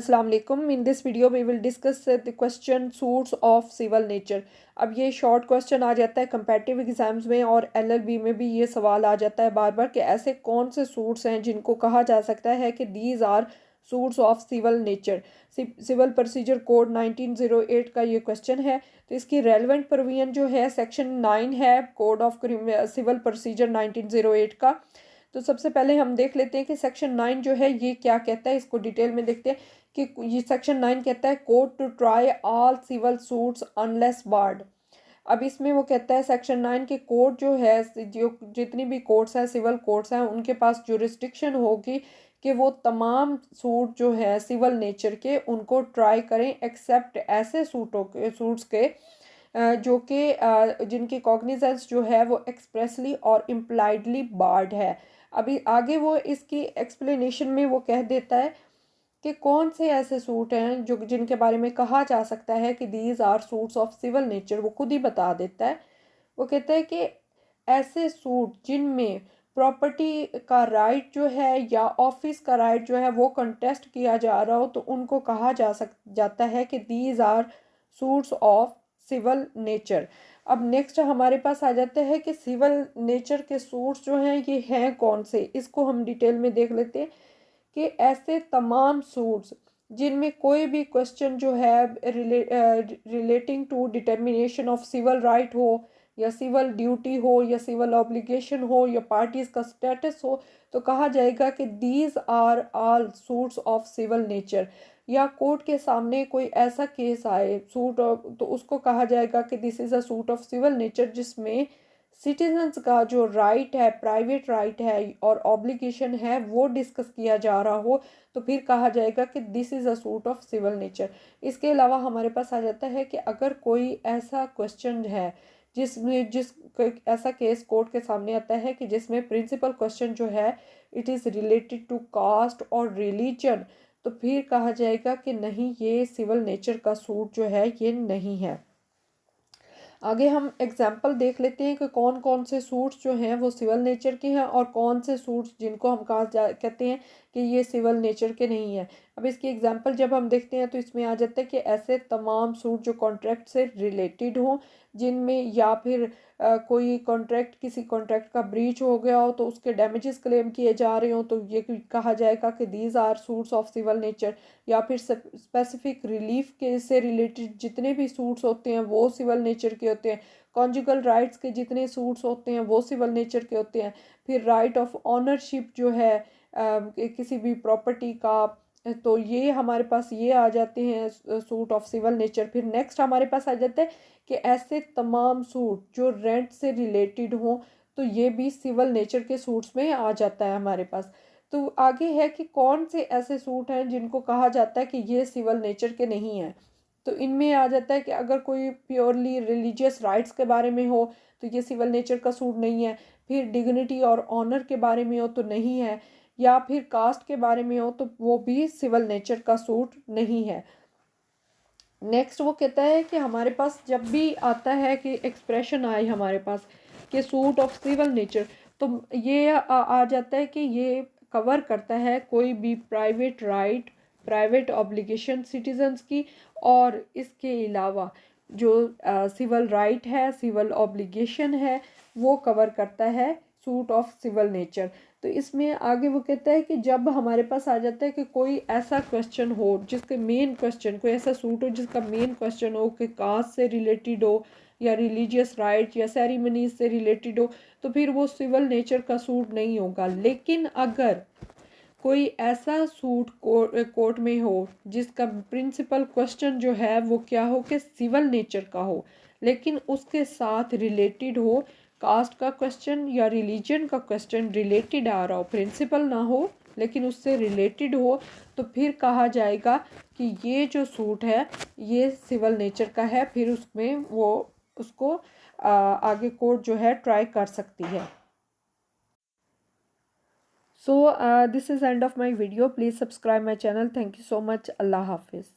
अस्सलाम वालेकुम। In this video we will discuss the question suits of civil nature. अब ये शॉर्ट क्वेश्चन आ जाता है कंपैरेटिव एग्जाम्स में और एलएलबी में भी ये सवाल आ जाता है बार बार कि ऐसे कौन से सूट्स हैं जिनको कहा जा सकता है कि these are suits of civil nature. Civil procedure code 1908 का ये क्वेश्चन है। तो इसकी रेलिवेंट प्रोविजन जो है सेक्शन 9 है कोड ऑफ सिविल प्रोसीजर 1908 का। तो सबसे पहले हम देख लेते हैं कि सेक्शन 9 जो है ये क्या कहता है, इसको डिटेल में देखते हैं कि ये सेक्शन 9 कहता है court to try all civil suits unless barred. अब इसमें वो कहता है सेक्शन 9 के कोर्ट जो है, जो जितनी भी कोर्ट्स हैं सिविल कोर्ट्स हैं उनके पास जुरिस्डिक्शन होगी कि वो तमाम सूट जो है सिविल नेचर के उनको ट्राई करें एक्सेप्ट ऐसे सूट्स के जो कि जिनकी कॉग्निजेंस जो है वो एक्सप्रेसली और इम्प्लाइडली बार्ड है। अभी आगे वो इसकी एक्सप्लेनेशन में वो कह देता है कि कौन से ऐसे सूट हैं जो जिनके बारे में कहा जा सकता है कि these are suits of civil nature. वो खुद ही बता देता है। वो कहता है कि ऐसे सूट जिनमें प्रॉपर्टी का राइट जो है या ऑफिस का राइट जो है वो कंटेस्ट किया जा रहा हो तो उनको कहा जाता है कि these are suits of civil nature. अब नेक्स्ट हमारे पास आ जाता है कि सिविल नेचर के सूट्स जो हैं ये हैं कौन से, इसको हम डिटेल में देख लेते हैं कि ऐसे तमाम सूट्स जिनमें कोई भी क्वेश्चन जो है relating to determination of civil right हो या सिविल ड्यूटी हो या सिविल ऑब्लिगेशन हो या पार्टीज का स्टेटस हो तो कहा जाएगा कि these are all suits of civil nature. या कोर्ट के सामने कोई ऐसा केस आए सूट तो उसको कहा जाएगा कि this is a suit of civil nature जिसमें सिटीजन्स का जो राइट है, प्राइवेट राइट है और ऑब्लिगेशन है वो डिस्कस किया जा रहा हो तो फिर कहा जाएगा कि this is a suit of civil nature. इसके अलावा हमारे पास आ जाता है कि अगर कोई ऐसा क्वेश्चन है जिस ऐसा केस कोर्ट के सामने आता है कि जिसमें प्रिंसिपल क्वेश्चन जो है it is related to caste और रिलीजन तो फिर कहा जाएगा कि नहीं, ये सिविल नेचर का सूट जो है ये नहीं है। आगे हम एग्जाम्पल देख लेते हैं कि कौन कौन से सूट्स जो हैं वो सिविल नेचर के हैं और कौन से सूट्स जिनको हम कहते हैं कि ये सिविल नेचर के नहीं है। अब इसकी एग्जांपल जब हम देखते हैं तो इसमें आ जाता है कि ऐसे तमाम सूट जो कॉन्ट्रैक्ट से रिलेटेड हों जिनमें या फिर कोई कॉन्ट्रैक्ट किसी कॉन्ट्रैक्ट का ब्रीच हो गया हो तो उसके डैमेजेस क्लेम किए जा रहे हो तो ये कहा जाएगा कि these are suits of civil nature. या फिर स्पेसिफिक रिलीफ के से रिलेटेड जितने भी सूट्स होते हैं वो सिविल नेचर के होते हैं। कॉन्जुगल राइट्स के जितने सूट्स होते हैं वो सिविल नेचर के होते हैं। फिर राइट ऑफ ऑनरशिप जो है किसी भी प्रॉपर्टी का तो ये हमारे पास ये आ जाते हैं सूट ऑफ सिविल नेचर। फिर नेक्स्ट हमारे पास आ जाता है कि ऐसे तमाम सूट जो रेंट से रिलेटेड हों तो ये भी सिविल नेचर के सूट्स में आ जाता है हमारे पास। तो आगे है कि कौन से ऐसे सूट हैं जिनको कहा जाता है कि ये सिविल नेचर के नहीं हैं। तो इनमें आ जाता है कि अगर कोई प्योरली रिलीजियस राइट्स के बारे में हो तो ये सिविल नेचर का सूट नहीं है। फिर डिग्निटी और ऑनर के बारे में हो तो नहीं है। या फिर कास्ट के बारे में हो तो वो भी सिविल नेचर का सूट नहीं है। नेक्स्ट वो कहता है कि हमारे पास जब भी आता है कि एक्सप्रेशन आए हमारे पास कि सूट ऑफ सिविल नेचर तो ये आ जाता है कि ये कवर करता है कोई भी private right, private obligation citizens की और इसके अलावा जो सिविल राइट है, सिविल ऑब्लिगेशन है वो कवर करता है सूट ऑफ सिविल नेचर। तो इसमें आगे वो कहता है कि जब हमारे पास आ जाता है कि कोई ऐसा क्वेश्चन हो जिसके मेन क्वेश्चन, कोई ऐसा सूट हो जिसका मेन क्वेश्चन हो कि कास्ट से रिलेटेड हो या रिलीजियस राइट या सेरेमनीज से रिलेटेड हो तो फिर वो सिविल नेचर का सूट नहीं होगा। लेकिन अगर कोई ऐसा सूट कोर्ट में हो जिसका प्रिंसिपल क्वेश्चन जो है वो क्या हो कि सिविल नेचर का हो लेकिन उसके साथ रिलेटेड हो कास्ट का क्वेश्चन या रिलीजन का क्वेश्चन रिलेटेड आ रहा हो, प्रिंसिपल ना हो लेकिन उससे रिलेटेड हो तो फिर कहा जाएगा कि ये जो सूट है ये सिविल नेचर का है। फिर उसमें वो उसको आगे कोर्ट जो है ट्राई कर सकती है। So this is end of my video. Please subscribe my channel. Thank you so much. Allah Hafiz.